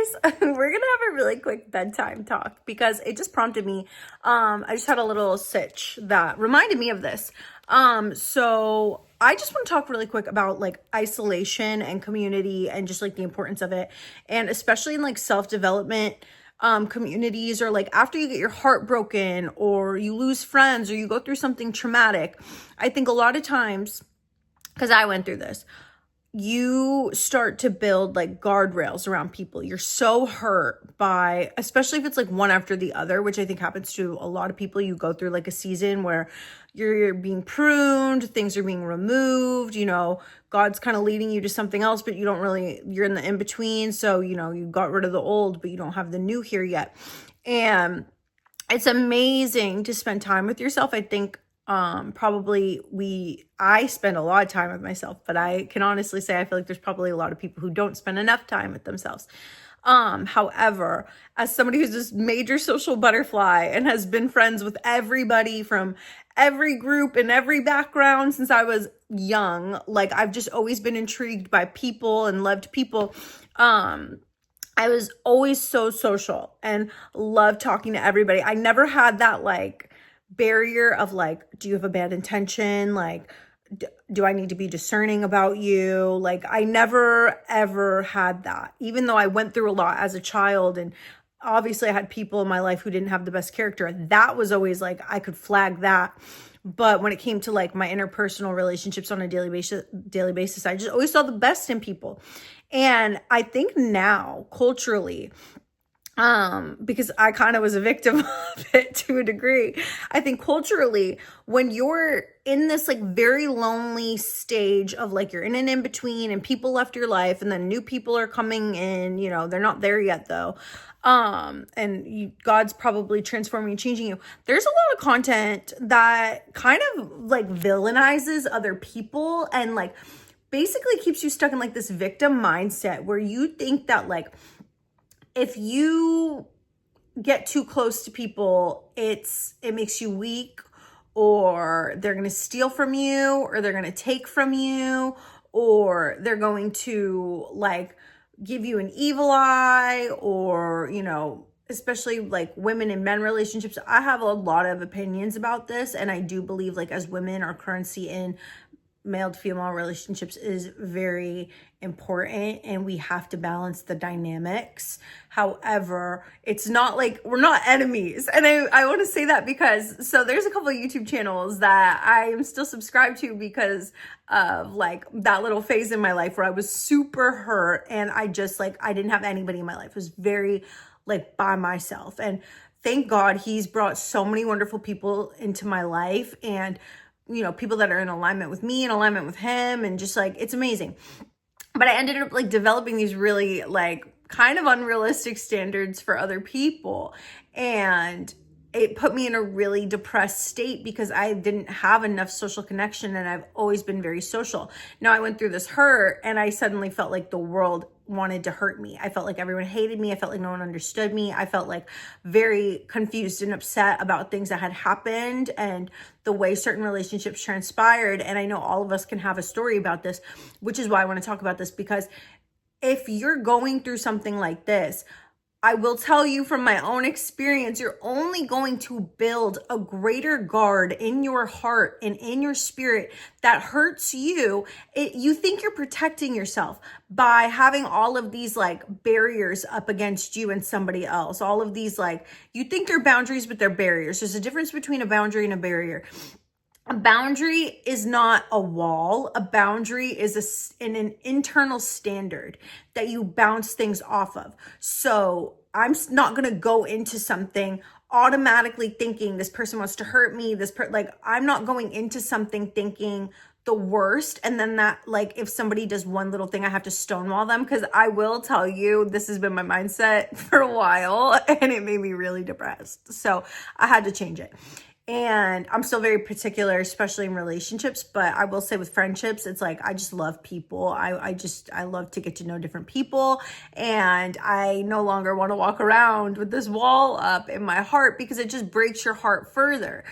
guys. We're gonna have a really quick bedtime talk because it just prompted me. I just had a little sitch that reminded me of this. So I just want to talk really quick about like isolation and community and just like the importance of it, and especially in like self-development communities, or like after you get your heart broken or you lose friends or you go through something traumatic. I think a lot of times, because I went through this, you start to build like guardrails around people. You're so hurt by, especially if it's like one after the other, which I think happens to a lot of people. You go through like a season where you're being pruned, things are being removed, God's kind of leading you to something else, but you're in the in-between. So, you got rid of the old, but you don't have the new here yet. And it's amazing to spend time with yourself. I think I spend a lot of time with myself, but I can honestly say I feel like there's probably a lot of people who don't spend enough time with themselves. However, as somebody who's this major social butterfly and has been friends with everybody from every group and every background since I was young, like I've just always been intrigued by people and loved people. I was always so social and loved talking to everybody. I never had that like barrier of like, do you have a bad intention? Like, do I need to be discerning about you? Like, I never ever had that, even though I went through a lot as a child. And obviously I had people in my life who didn't have the best character. That was always like, I could flag that. But when it came to like my interpersonal relationships on a daily basis, I just always saw the best in people. And I think now culturally, because I kind of was a victim of it to a degree. I think culturally, when you're in this like very lonely stage of like you're in an in-between and people left your life and then new people are coming in, they're not there yet though. God's probably transforming and changing you. There's a lot of content that kind of like villainizes other people and like basically keeps you stuck in like this victim mindset where you think that like, if you get too close to people, it makes you weak, or they're going to steal from you, or they're going to take from you, or they're going to like give you an evil eye, or, especially like women and men relationships. I have a lot of opinions about this. And I do believe like as women, our currency in male to female relationships is very important and we have to balance the dynamics. However, it's not like we're not enemies. And I want to say that because so there's a couple of YouTube channels that I am still subscribed to because of like that little phase in my life where I was super hurt and I just like I didn't have anybody in my life. It was very like by myself. And thank God he's brought so many wonderful people into my life, and people that are in alignment with me, in alignment with him, and just like, it's amazing. But I ended up like developing these really like kind of unrealistic standards for other people. And it put me in a really depressed state because I didn't have enough social connection, and I've always been very social. Now I went through this hurt and I suddenly felt like the world wanted to hurt me. I felt like everyone hated me. I felt like no one understood me. I felt like very confused and upset about things that had happened and the way certain relationships transpired. And I know all of us can have a story about this, which is why I want to talk about this, because if you're going through something like this, I will tell you from my own experience, you're only going to build a greater guard in your heart and in your spirit that hurts you. You think you're protecting yourself by having all of these like barriers up against you and somebody else. All of these like, you think they're boundaries, but they're barriers. There's a difference between a boundary and a barrier. A boundary is not a wall. A boundary is an internal standard that you bounce things off of. So I'm not going to go into something automatically thinking this person wants to hurt me. I'm not going into something thinking the worst. And then that, like, if somebody does one little thing, I have to stonewall them. Because I will tell you, this has been my mindset for a while and it made me really depressed. So I had to change it. And I'm still very particular, especially in relationships, but I will say with friendships, it's like, I just love people. I love to get to know different people. And I no longer want to walk around with this wall up in my heart because it just breaks your heart further.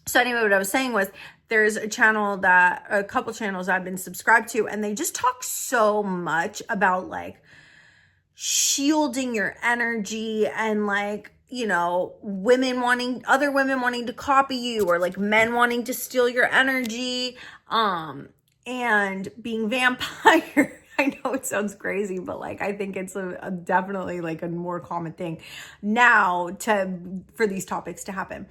So anyway, what I was saying was there's a couple channels I've been subscribed to, and they just talk so much about like shielding your energy and like, you know, other women wanting to copy you, or like men wanting to steal your energy, and being vampire. I know it sounds crazy, but like I think it's a definitely like a more common thing now for these topics to happen.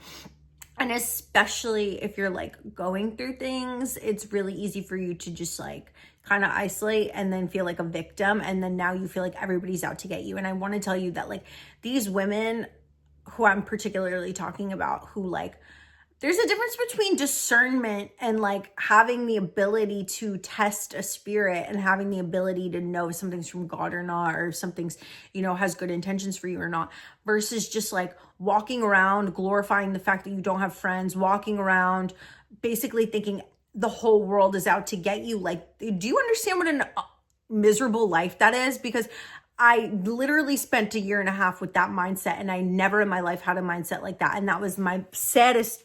And especially if you're like going through things, it's really easy for you to just like kind of isolate and then feel like a victim. And then now you feel like everybody's out to get you. And I want to tell you that like these women who I'm particularly talking about, who like, there's a difference between discernment and like having the ability to test a spirit and having the ability to know if something's from God or not, or if something's, you know, has good intentions for you or not, versus just like walking around glorifying the fact that you don't have friends, walking around basically thinking the whole world is out to get you. Like, do you understand what a miserable life that is? Because I literally spent 1.5 years with that mindset, and I never in my life had a mindset like that. And that was my saddest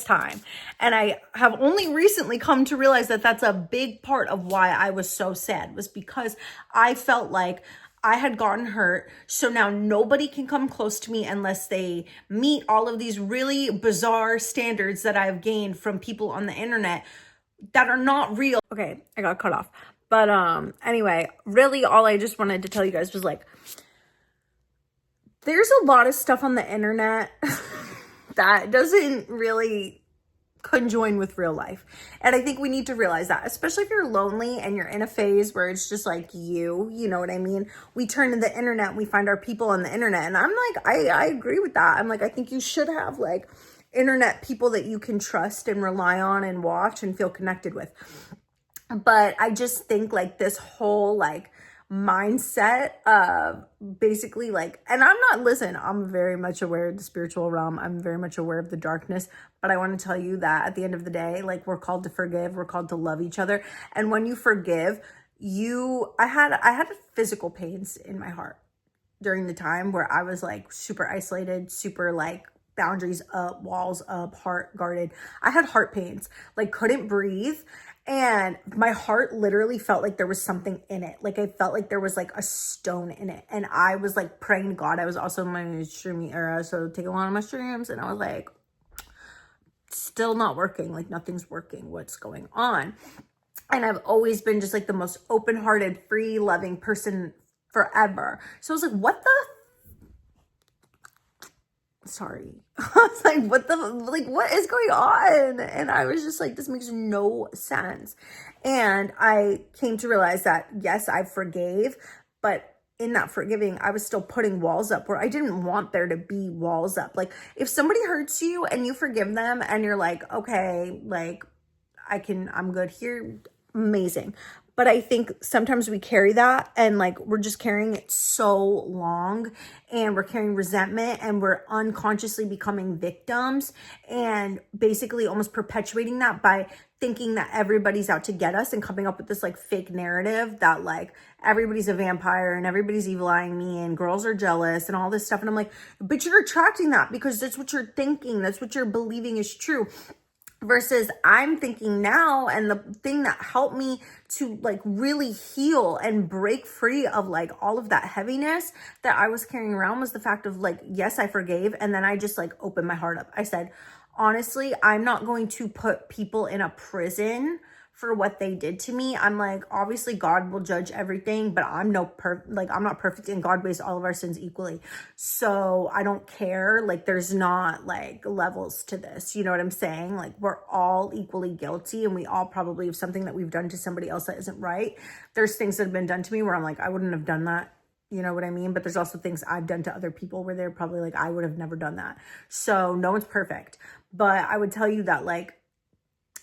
time. And I have only recently come to realize that that's a big part of why I was so sad, was because I felt like I had gotten hurt. So now nobody can come close to me unless they meet all of these really bizarre standards that I've gained from people on the internet that are not real. Okay, I got cut off. But anyway, really all I just wanted to tell you guys was like, there's a lot of stuff on the internet that doesn't really conjoin with real life. And I think we need to realize that, especially if you're lonely and you're in a phase where it's just like you know what I mean? We turn to the internet and we find our people on the internet. And I'm like, I agree with that. I'm like, I think you should have like internet people that you can trust and rely on and watch and feel connected with. But I just think like this whole like mindset of basically like, and I'm very much aware of the spiritual realm. I'm very much aware of the darkness, but I want to tell you that at the end of the day, like we're called to forgive, we're called to love each other. And when you forgive, I had physical pains in my heart during the time where I was like super isolated, super like boundaries up, walls up, heart guarded. I had heart pains, like couldn't breathe. And my heart literally felt like there was something in it. Like I felt like there was like a stone in it. And I was like praying to God. I was also in my streaming era, so taking a lot of mushrooms. And I was like, still not working. Like nothing's working. What's going on? And I've always been just like the most open-hearted, free, loving person forever. So I was like, what the? Sorry. I was like, what is going on? And I was just like, this makes no sense. And I came to realize that, yes, I forgave, but in that forgiving, I was still putting walls up where I didn't want there to be walls up. Like if somebody hurts you and you forgive them and you're like, okay, like I'm good here. Amazing. But I think sometimes we carry that and like we're just carrying it so long, and we're carrying resentment, and we're unconsciously becoming victims and basically almost perpetuating that by thinking that everybody's out to get us and coming up with this like fake narrative that like everybody's a vampire and everybody's evil eyeing me and girls are jealous and all this stuff. And I'm like, but you're attracting that because that's what you're thinking. That's what you're believing is true. Versus I'm thinking now, and the thing that helped me to like really heal and break free of like all of that heaviness that I was carrying around was the fact of like, yes, I forgave. And then I just like opened my heart up. I said, honestly, I'm not going to put people in a prison for what they did to me. I'm like, obviously God will judge everything, but I'm not perfect, and God weighs all of our sins equally. So I don't care. Like there's not like levels to this. You know what I'm saying? Like we're all equally guilty, and we all probably have something that we've done to somebody else that isn't right. There's things that have been done to me where I'm like, I wouldn't have done that. You know what I mean? But there's also things I've done to other people where they're probably like, I would have never done that. So no one's perfect. But I would tell you that like,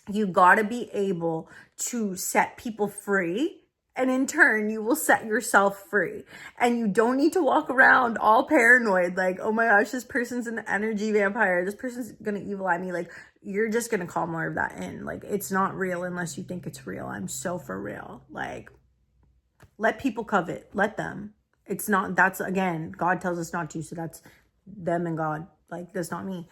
you gotta be able to set people free, and in turn, you will set yourself free. And you don't need to walk around all paranoid, like, oh my gosh, this person's an energy vampire. This person's gonna evil eye me. Like, you're just gonna call more of that in. Like, it's not real unless you think it's real. I'm so for real. Like, let people covet. Let them. It's not, that's, again, God tells us not to, so that's them and God. Like, that's not me.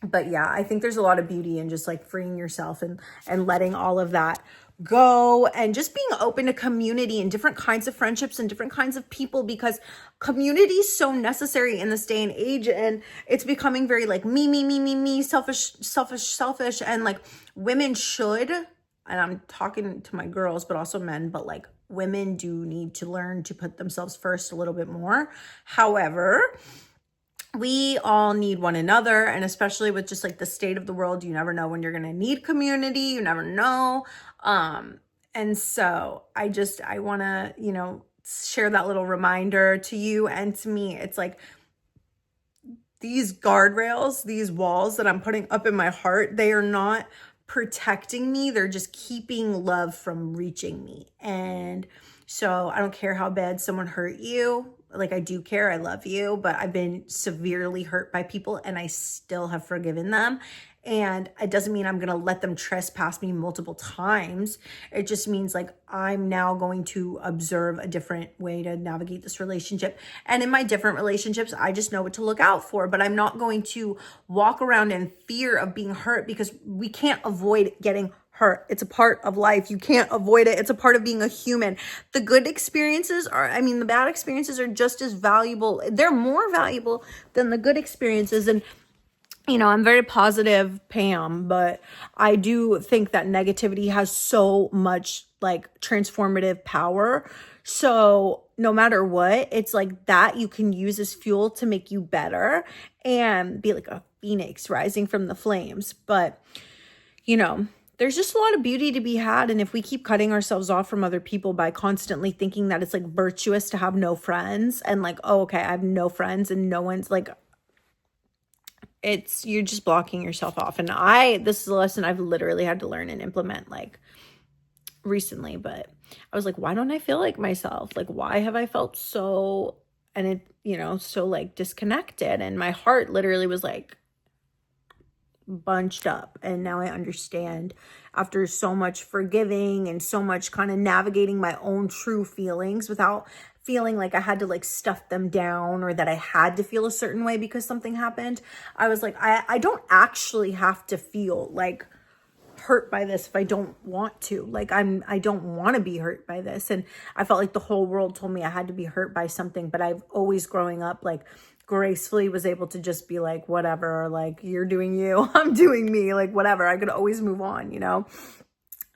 But yeah, I think there's a lot of beauty in just like freeing yourself and letting all of that go, and just being open to community and different kinds of friendships and different kinds of people, because community is so necessary in this day and age. And it's becoming very like me, selfish. And like women should, and I'm talking to my girls, but also men, but like women do need to learn to put themselves first a little bit more. However, we all need one another, and especially with just like the state of the world, you never know when you're going to need community. You never know. And so I want to, share that little reminder to you and to me. It's like these guardrails, these walls that I'm putting up in my heart, they are not protecting me. They're just keeping love from reaching me. And so I don't care how bad someone hurt you. Like, I do care. I love you, but I've been severely hurt by people and I still have forgiven them. And it doesn't mean I'm going to let them trespass me multiple times. It just means like I'm now going to observe a different way to navigate this relationship. And in my different relationships, I just know what to look out for, but I'm not going to walk around in fear of being hurt, because we can't avoid getting hurt. It's a part of life. You can't avoid it. It's a part of being a human. The good experiences the bad experiences are just as valuable. They're more valuable than the good experiences. And I'm very positive, Pam, but I do think that negativity has so much like transformative power. So no matter what, it's like that you can use as fuel to make you better and be like a phoenix rising from the flames. But, there's just a lot of beauty to be had. And if we keep cutting ourselves off from other people by constantly thinking that it's like virtuous to have no friends and like, oh, okay, I have no friends and no one's like, you're just blocking yourself off. And this is a lesson I've literally had to learn and implement like recently, but I was like, why don't I feel like myself? Like, why have I felt so, and it, so like disconnected? And my heart literally was like bunched up. And now I understand, after so much forgiving and so much kind of navigating my own true feelings without feeling like I had to like stuff them down or that I had to feel a certain way because something happened. I was like, I don't actually have to feel like hurt by this if I don't want to. Like I don't want to be hurt by this. And I felt like the whole world told me I had to be hurt by something, but I've always growing up like gracefully was able to just be like, whatever, like you're doing you, I'm doing me, like whatever. I could always move on,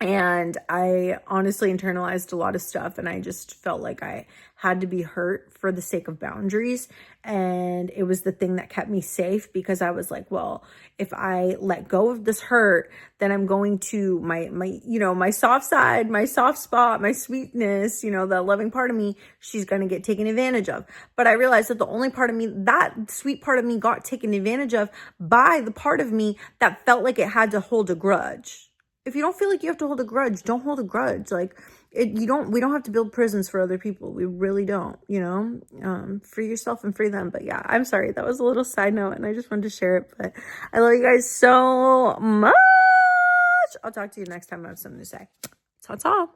And I honestly internalized a lot of stuff, and I just felt like I had to be hurt for the sake of boundaries. And it was the thing that kept me safe, because I was like, well, if I let go of this hurt, then I'm going to my soft side, my soft spot, my sweetness, the loving part of me, she's going to get taken advantage of. But I realized that the only part of me, that sweet part of me, got taken advantage of by the part of me that felt like it had to hold a grudge. If you don't feel like you have to hold a grudge, don't hold a grudge. Like we don't have to build prisons for other people. We really don't, free yourself and free them. But yeah, I'm sorry. That was a little side note and I just wanted to share it, but I love you guys so much. I'll talk to you next time I have something to say. Ta-ta.